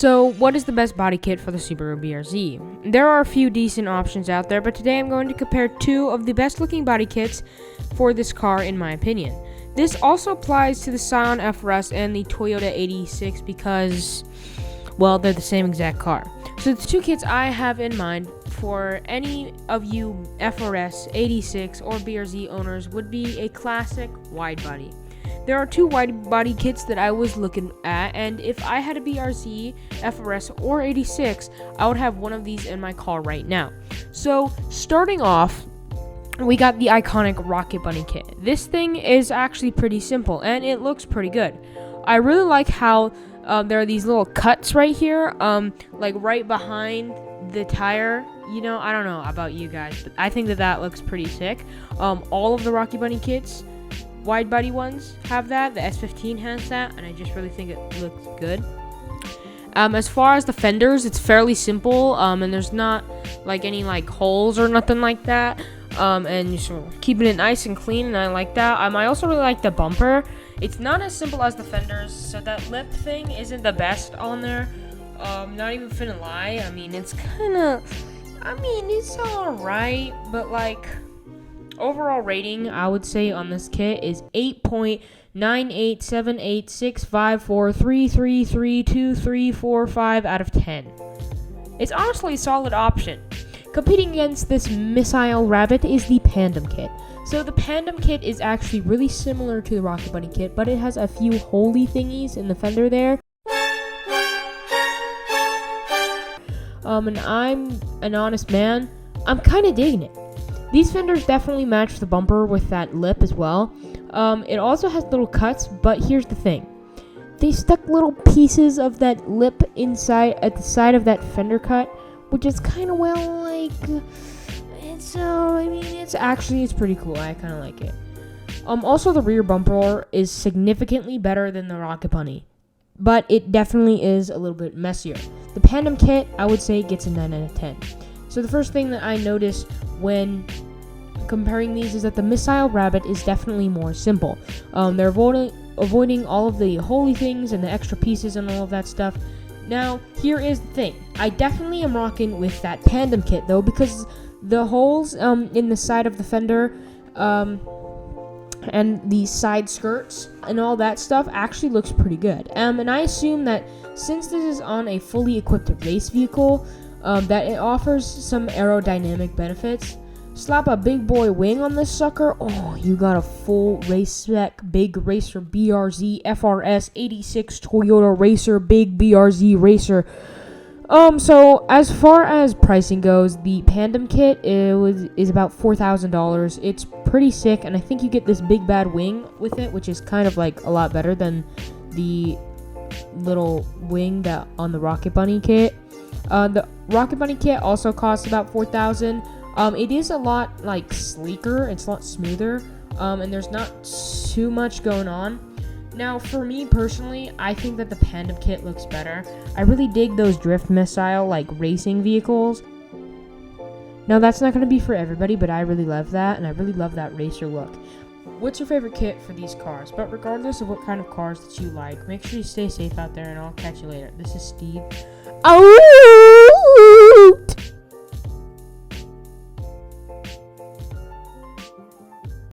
So, what is the best body kit for the Subaru BRZ? There are a few decent options out there, but today I'm going to compare two of the best looking body kits for this car in my opinion. This also applies to the Scion FRS and the Toyota 86 because, well, they're the same exact car. So the two kits I have in mind for any of you FRS, 86, or BRZ owners would be a classic wide body. There are two wide body kits that I was looking at, and if I had a BRZ, FRS, or 86, I would have one of these in my car right now. So, starting off, we got the iconic Rocket Bunny kit. This thing is actually pretty simple, and it looks pretty good. I really like how there are these little cuts right here, like right behind the tire. You know, I don't know about you guys, but I think that looks pretty sick. All of the Rocket Bunny kits, wide body ones, have that. The S15 has that, and I just really think it looks good. As far as the fenders, it's fairly simple, and there's not like any like holes or nothing like that. And just keeping it nice and clean, and I like that. I also really like the bumper. It's not as simple as the fenders, so that lip thing isn't the best on there. Not even finna lie. I mean, it's alright, but like, overall rating, I would say on this kit is 8.987865433332345 out of 10. It's honestly a solid option. Competing against this missile rabbit is the Pandem kit. So the Pandem kit is actually really similar to the Rocket Bunny kit, but it has a few holy thingies in the fender there. And I'm an honest man, I'm kind of digging it. These fenders definitely match the bumper with that lip as well. It also has little cuts, but here's the thing. They stuck little pieces of that lip inside at the side of that fender cut, which is kind of, well, like, it's pretty cool. I kind of like it. Also, the rear bumper is significantly better than the Rocket Bunny, but it definitely is a little bit messier. The Pandem kit, I would say, gets a 9 out of 10. So the first thing that I noticed when comparing these is that the Missile Rabbit is definitely more simple. They're avoiding all of the holy things and the extra pieces and all of that stuff. Now, here is the thing. I definitely am rocking with that Pandem kit, though, because the holes in the side of the fender and the side skirts and all that stuff actually looks pretty good. And I assume that since this is on a fully equipped race vehicle, that it offers some aerodynamic benefits. Slap a big boy wing on this sucker, oh, you got a full race spec big racer BRZ FRS 86 Toyota racer big BRZ racer. So as far as pricing goes, the Pandem kit is about $4,000. It's pretty sick, and I think you get this big bad wing with it, which is kind of like a lot better than the little wing that on the Rocket Bunny kit. The Rocket Bunny kit also costs about $4,000. It is a lot like sleeker, it's a lot smoother, and there's not too much going on. Now, for me personally, I think that the Pandem kit looks better. I really dig those drift missile like racing vehicles. Now, that's not going to be for everybody, but I really love that, and I really love that racer look. What's your favorite kit for these cars? But regardless of what kind of cars that you like, make sure you stay safe out there, and I'll catch you later. This is Steve. Oh!